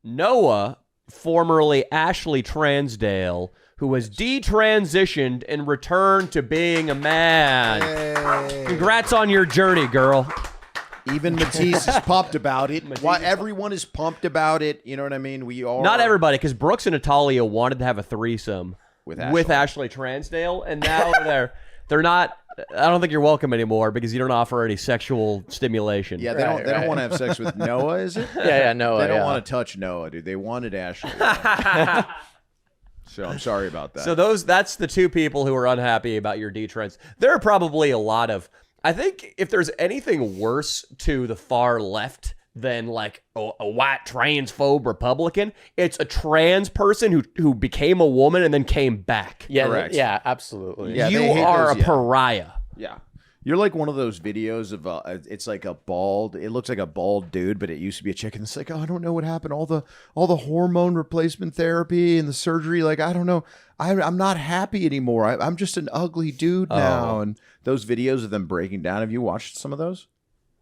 Noah, formerly Ashley Transdale, who was detransitioned and returned to being a man. Hey. Congrats on your journey, girl. Even Matisse is pumped about it. Why everyone is pumped about it. You know what I mean? We are. Not everybody, because Brooks and Natalia wanted to have a threesome with Ashley Transdale, and now they're not. I don't think you're welcome anymore because you don't offer any sexual stimulation. Yeah, they don't want to have sex with Noah, is it? Yeah, Noah. They don't want to touch Noah, dude. They wanted Ashley. So I'm sorry about that. So that's the two people who are unhappy about your detrans. There are probably a lot of. I think if there's anything worse to the far left than like a white transphobe Republican, it's a trans person who became a woman and then came back. Yeah, correct. Yeah, absolutely. Yeah, you are a pariah. Yeah. You're like one of those videos of it's like it looks like a bald dude, but it used to be a chick, and it's like, oh, I don't know what happened. All the hormone replacement therapy and the surgery, like, I don't know. I'm not happy anymore. I'm just an ugly dude now. And those videos of them breaking down. Have you watched some of those?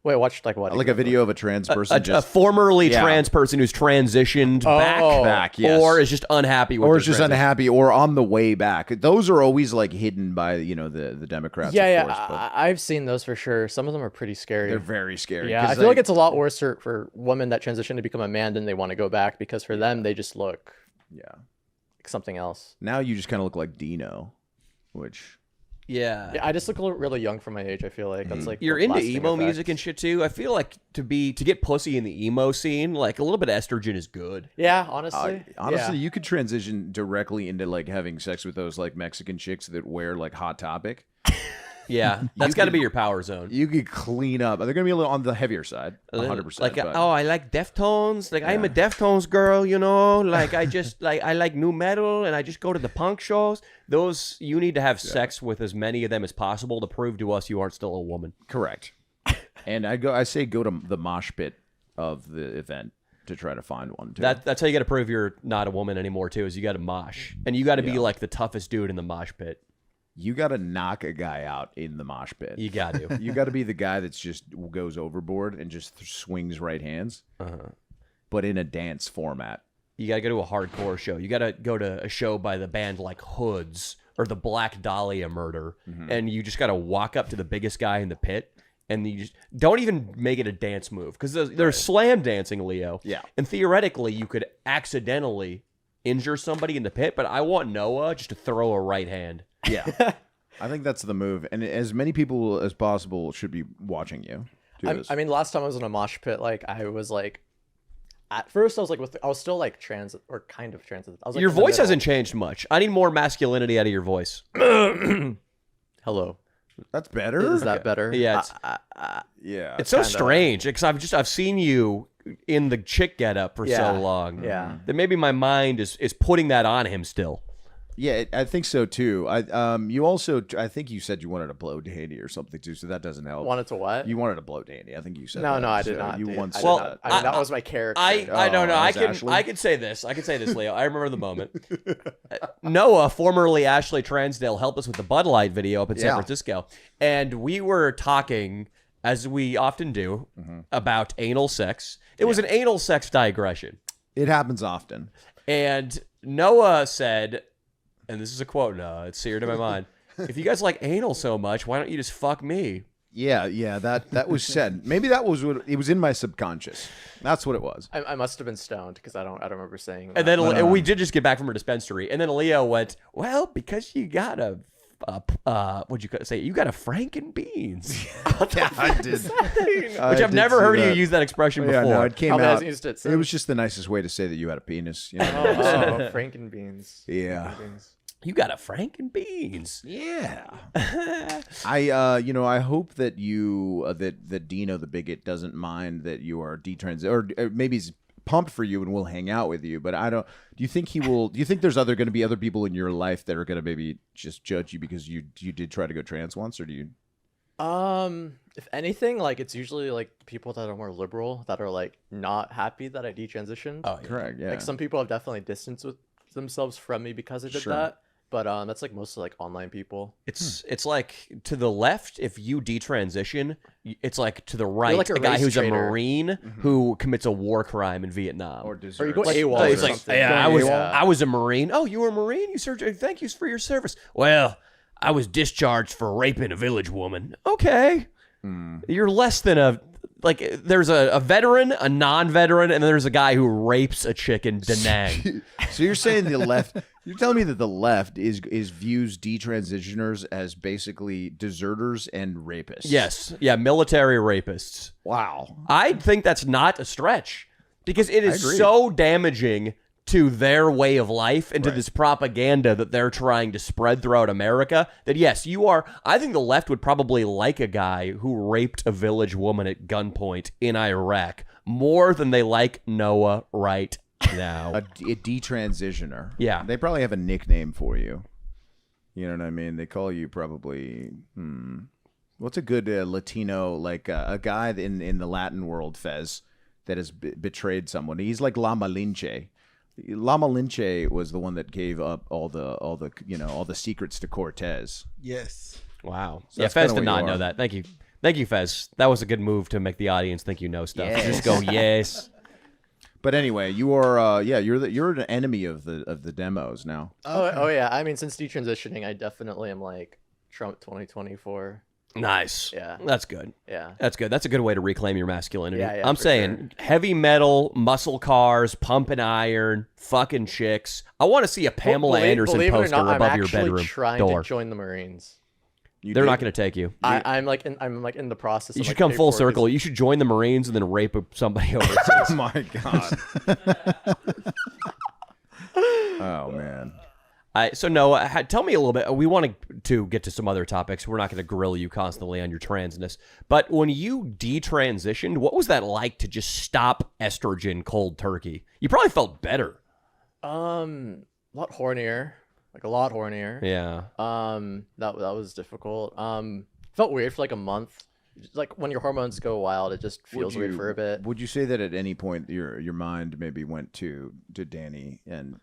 Wait, watched like what? Like a video of a trans person, a formerly trans person who's transitioned back, yes. or is just unhappy with, or is just unhappy, or on the way back. Those are always like hidden by the Democrats. Yeah, of course, but I've seen those for sure. Some of them are pretty scary. they're very scary. Yeah, I feel like it's a lot worse for women that transition to become a man than they want to go back, because for them they just look like something else. Now you just kind of look like Dino, which. Yeah, I just look really young for my age. I feel like that's like you're into emo music and shit too. I feel like to get pussy in the emo scene, like a little bit of estrogen is good. Yeah, honestly, you could transition directly into like having sex with those like Mexican chicks that wear like Hot Topic. Yeah, that's got to be your power zone. You could clean up. They're gonna be a little on the heavier side, 100%. Like, I like Deftones. Like, I'm a Deftones girl, you know. Like, I just I like new metal, and I just go to the punk shows. Those you need to have sex with as many of them as possible to prove to us you aren't still a woman. Correct. And I say go to the mosh pit of the event to try to find one too. That's how you got to prove you're not a woman anymore too. Is you got to mosh, and you got to be like the toughest dude in the mosh pit. You got to knock a guy out in the mosh pit. You got to. You got to be the guy that's just goes overboard and just swings right hands, but in a dance format. You got to go to a hardcore show. You got to go to a show by the band like Hoods or the Black Dahlia Murder, and you just got to walk up to the biggest guy in the pit, and you just don't even make it a dance move because they're slam dancing, Leo. Yeah. And theoretically, you could accidentally injure somebody in the pit, but I want Noah just to throw a right hand. Yeah. I think that's the move. And as many people as possible should be watching you do this. I mean, last time I was in a mosh pit, like I was like, at first I was like, I was still like trans or kind of trans. I was like, your voice hasn't changed much. I need more masculinity out of your voice. Hello. That's better. Is that better? Yeah. Yeah. It's so strange because I've seen you in the chick getup for so long. Yeah. That maybe my mind is putting that on him still. Yeah, I think so too. You also, I think you said you wanted to blow Danny or something too, so that doesn't help. Wanted to what? You wanted to blow Danny. I think you said no, that. No, I did not. You dude. once I said that. I mean, that was my character. I don't know. I can say this. I can say this, Leo. I remember the moment. Noah, formerly Ashley Transdale, helped us with the Bud Light video up in San Francisco, and we were talking, as we often do, about anal sex. It was an anal sex digression. It happens often. And Noah said, and this is a quote, Noah, it's seared in my mind, if you guys like anal so much, why don't you just fuck me? Yeah, that was said. Maybe that was what it was in my subconscious. That's what it was. I must have been stoned because I don't remember saying that. And then we did just get back from her dispensary, and then Leo went, well, because you got what'd you say? You got a Franken beans. Yeah, I did. Which I've never heard you use that expression before. Yeah, no, it came out. Used it was just the nicest way to say that you had a penis. You know? Oh, Franken beans. Yeah. You got a Franken beans. Yeah. I hope that that Dino the bigot doesn't mind that you are detransitioned, or maybe he's pumped for you and will hang out with you, but I don't. Do you think he will? Do you think there's going to be other people in your life that are going to maybe just judge you because you did try to go trans once, or do you? If anything, like it's usually like people that are more liberal that are like not happy that I detransitioned. Oh, yeah. Correct. Yeah. Like some people have definitely distanced themselves from me because I did that. But that's like mostly like online people. It's like to the left, if you detransition, it's like to the right, like a guy race who's traitor. a Marine who commits a war crime in Vietnam. Or Or you go deserts. AWOL. He's or like, something. yeah, Going I was a Marine. Oh, you were a Marine? You served. Thank you for your service. Well, I was discharged for raping a village woman. Okay. You're less than a, like, there's a veteran, a non-veteran, and then there's a guy who rapes a chick in Da Nang. So you're saying the left? You're telling me that the left is views detransitioners as basically deserters and rapists? Yes. Yeah, military rapists. Wow. I think that's not a stretch because it is agree. so damaging to their way of life and to this propaganda that they're trying to spread throughout America that, yes, you are. I think the left would probably like a guy who raped a village woman at gunpoint in Iraq more than they like Noah right now. A detransitioner. Yeah. They probably have a nickname for you. You know what I mean? They call you probably, what's a good Latino, like a guy in the Latin world, Fez, that has betrayed someone? He's like La Malinche. La Malinche was the one that gave up all the secrets to Cortez. Yes. Wow. So Yeah, that's Fez kinda did what not you know are. that. Thank you. Thank you, Fez. That was a good move to make the audience think you know stuff. Yes. Just go, yes. But anyway, you are you're an enemy of the demos now. Oh yeah. I mean, since detransitioning, I definitely am like Trump 2024. Nice. Yeah. That's good. Yeah. That's good. That's a good way to reclaim your masculinity. Yeah, I'm for saying heavy metal, muscle cars, pumping iron, fucking chicks. I want to see a Pamela Anderson believe it or poster not, above I'm your actually bedroom trying door. to join the Marines. They're not going to take you. I'm like in the process. You of, should like, come full paperwork circle. You should join the Marines and then rape somebody overseas. Oh my god. Oh man. So Noah, tell me a little bit. We want to get to some other topics. We're not going to grill you constantly on your transness. But when you detransitioned, what was that like to just stop estrogen cold turkey? You probably felt better. A lot hornier, like a lot hornier. Yeah. That was difficult. Felt weird for like a month. Like when your hormones go wild, it just feels weird for a bit. Would you say that at any point your mind maybe went to Danny and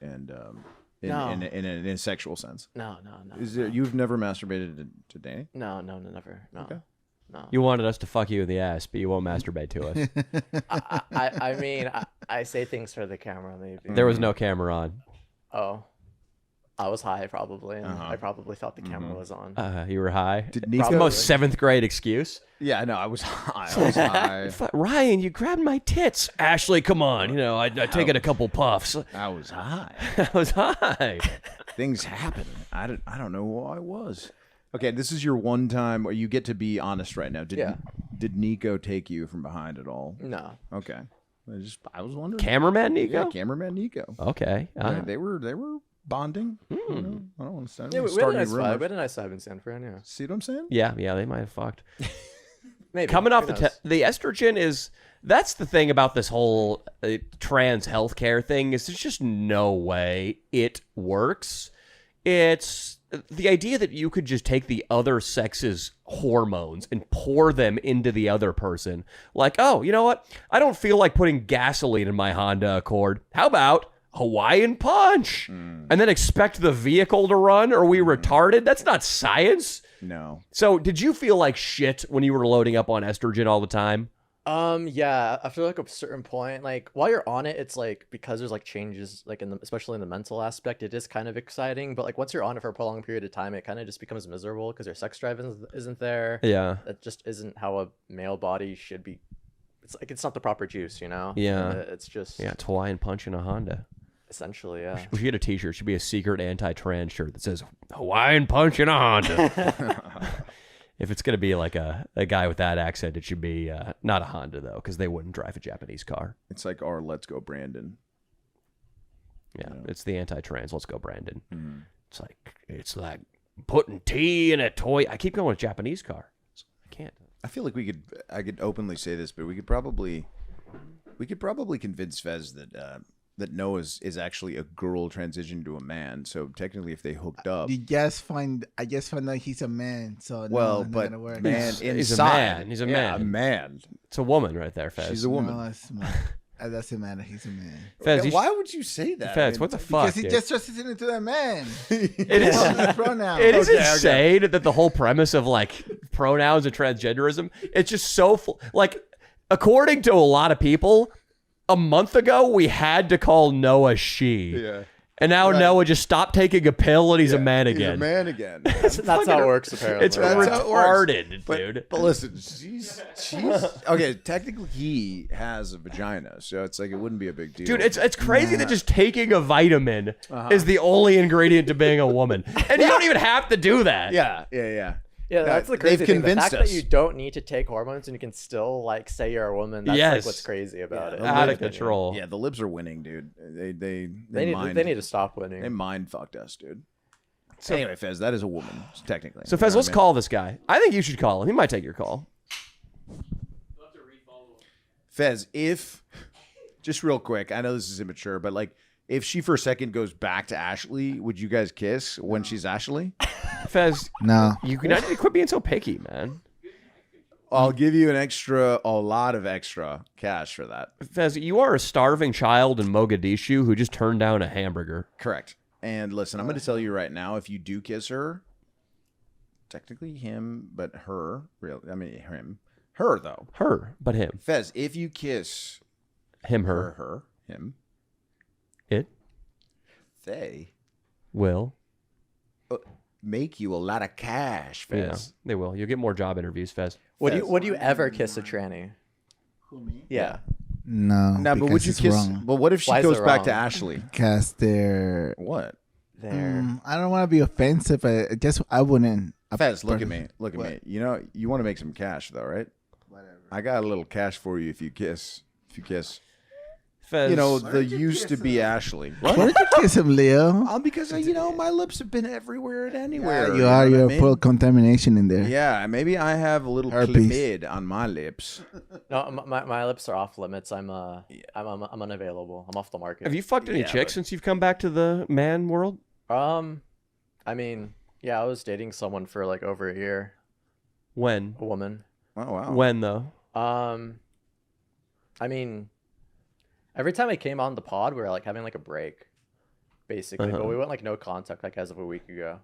No. in a sexual sense? No. Is there, you've never masturbated to Danny? No, never. No. Okay. No. You wanted us to fuck you in the ass, but you won't masturbate to us. I mean, I say things for the camera, maybe. There was no camera on. Oh. I was high probably, and I probably thought the camera was on. You were high. Did It's Nico? the most 7th grade excuse. Yeah, no, I was high. I was high. Ryan, you grabbed my tits. Ashley, come on. You know, I taken a couple puffs. I was high. I was high. Things happen. I don't know who I was. Okay, this is your one time where you get to be honest right now. Did Nico take you from behind at all? No. Okay. I was wondering. Cameraman Nico? Yeah, cameraman Nico. Okay. Yeah, they were bonding. You know, I don't want to start, Yeah, we had start a any nice vibe. rumors. We had a nice vibe in San Fran, yeah. See what I'm saying? Yeah, they might have fucked. Maybe. Coming off Who the knows? the estrogen is that's the thing about this whole trans healthcare thing is there's just no way it works. It's the idea that you could just take the other sex's hormones and pour them into the other person. Like, oh, you know what? I don't feel like putting gasoline in my Honda Accord. How about Hawaiian Punch? And then expect the vehicle to run? Are we retarded? That's not science. No. So did you feel like shit when you were loading up on estrogen all the time? Yeah, after like a certain point, like while you're on it, it's like because there's like changes like especially in the mental aspect, it is kind of exciting, but like once you're on it for a prolonged period of time, it kind of just becomes miserable because your sex drive isn't there. Yeah. That just isn't how a male body should be. It's like it's not the proper juice, you know? Yeah. It's just Yeah, Hawaiian Punch in a Honda. essentially, yeah. We should get a t-shirt. It should be a secret anti-trans shirt that says Hawaiian Punch in a Honda. If it's going to be like a guy with that accent, it should be not a Honda, though, because they wouldn't drive a Japanese car. It's like our Let's Go Brandon. Yeah, it's the anti-trans. Let's go, Brandon. It's like putting tea in a toy. I keep going with Japanese car. I can't. I feel like I could openly say this, but we could probably convince Fez that Noah is actually a girl transitioned to a man. So technically, if they hooked up, I just find out he's a man. So well, no, it's not but gonna work. man He's a inside, man. He's a man. A man. It's a woman right there, Fez. She's a woman. No, it's not. It doesn't matter. He's a man. Fez, Why would you say that? Fez, what the fuck? Because he just transitioned into a man. It is. It is insane that the whole premise of like pronouns and transgenderism. It's just so like, according to a lot of people, a month ago we had to call Noah she. Yeah. And now Noah just stopped taking a pill and he's a man again. He's a man again. That's how it works, apparently. It's retarded, dude. But listen, she's okay. Technically, he has a vagina, so it's like it wouldn't be a big deal. Dude, it's crazy that just taking a vitamin is the only ingredient to being a woman, and you don't even have to do that. Yeah, that's the crazy They've thing. The convinced fact us. that you don't need to take hormones and you can still like say you're a woman. That's like what's crazy about it. Out of control. Yeah, the libs are winning, dude. They need to stop winning. They mind fucked us, dude. So anyway, Fez, that is a woman technically. So Fez, let's call this guy. I think you should call him. He might take your call. Fez, if just real quick, I know this is immature, but like if she for a second goes back to Ashley, would you guys kiss when she's Ashley? Fez, no. You need to quit being so picky, man. I'll give you a lot of extra cash for that. Fez, you are a starving child in Mogadishu who just turned down a hamburger. Correct. And listen, I'm going to tell you right now, if you do kiss her, technically him, but her, him. Her, though. Her, but him. Fez, if you kiss him, her, him, it, they will make you a lot of cash, Fez. Yeah, they will. You'll get more job interviews, Fez. Would you ever kiss a tranny? Who, me? Yeah. No. But would you kiss? Wrong. But what if she Why is goes it back to wrong? Ashley? Because they're. What? I don't want to be offensive. I wouldn't. Fez, look at me. Look at me. You know, you want to make some cash, though, right? Whatever. I got a little cash for you if you kiss. Fez, You know, the used to be Ashley. Why did you kiss him, Leo? Because my lips have been everywhere and anywhere. You're full contamination in there. Yeah, maybe I have a little Herpes. chlamyd on my lips. No, my lips are off limits. I'm unavailable. I'm off the market. have you fucked any chicks since you've come back to the man world? I mean, yeah, I was dating someone for like over a year. When? A woman. Oh wow. When though? I mean, every time I came on the pod, we were like having like a break, basically. But we went like no contact, like as of a week ago.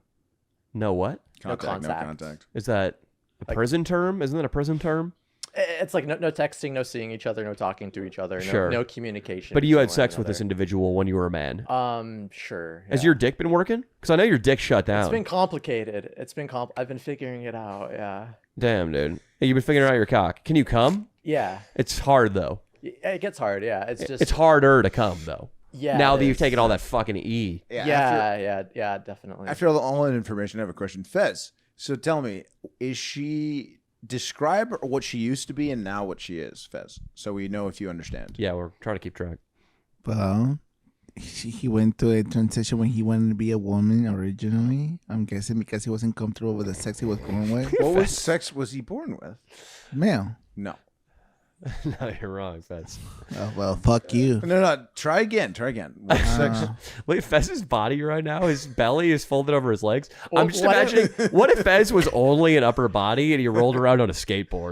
No what? No Contact. contact. Is that a prison term? Isn't that a prison term? It's like no texting, no seeing each other, no talking to each other, Sure. no communication. But you had between sex one with this another. individual when you were a man. Sure. Has yeah. your dick been working? Because I know your dick shut down. It's been complicated. I've been figuring it out. Yeah. Damn, dude. Hey, you've been figuring out your cock. Can you come? Yeah. It's hard though. It gets hard. Yeah. It's just. It's harder to come though. Yeah. Now it that you've is. taken all that fucking E. Yeah, definitely. After all that information, I have a question. Fez, so tell me, describe what she used to be and now what she is, Fez, so we know if you understand. Yeah, we're trying to keep track. Well, he went to a transition when he wanted to be a woman originally. I'm guessing because he wasn't comfortable with the sex he was born with. What sex was he born with? Male. No. No, you're wrong, Fez. Oh, well, fuck you. No. Try again. What sex? Look at Fez's body right now. His belly is folded over his legs. Well, I'm just what imagining, what if Fez was only an upper body and he rolled around on a skateboard?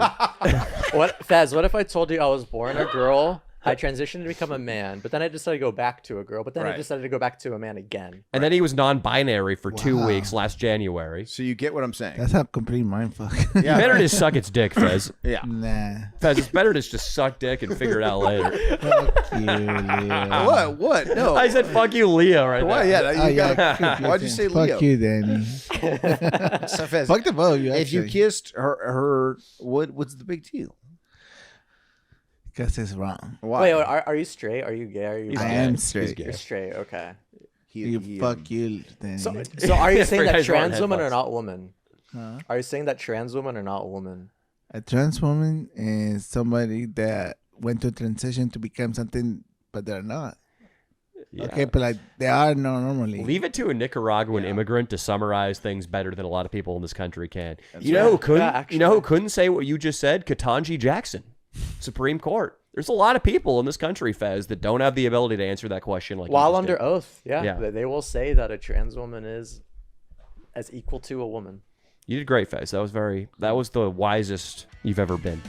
What, Fez? What if I told you I was born a girl? I transitioned to become a man, but then I decided to go back to a girl, but then I decided to go back to a man again. And then he was non-binary for 2 weeks last January. So you get what I'm saying? That's a complete mindfuck. You better just suck its dick, Fez. Yeah. Nah. Fez, it's better to just suck dick and figure it out later. Fuck you, Leo. What? No. I said fuck you, Leo, right Why? now. Yeah. Why'd you say Leo? Fuck you, Danny. So, Fez, Fuck the both of you, if you actually. kissed her, what's the big deal? Because it's wrong. Why? Wait, are you straight? Are you gay? Are you? He's I gay. am He's straight. gay. You're straight. Okay. Fuck you, Danny. So are you saying that Guys wearing trans women are headphones. not women? Huh? Are you saying that trans women are not women? A trans woman is somebody that went to transition to become something, but they're not. Yeah. Okay, but like they are not normally. Leave it to a Nicaraguan immigrant to summarize things better than a lot of people in this country can. You know who couldn't? Yeah, you know who actually. couldn't say what you just said? Ketanji Jackson, Supreme Court. There's a lot of people in this country, Fez, that don't have the ability to answer that question like you While just under did. oath, yeah, Yeah. they will say that a trans woman is as equal to a woman. You did great, Fez. That was the wisest you've ever been.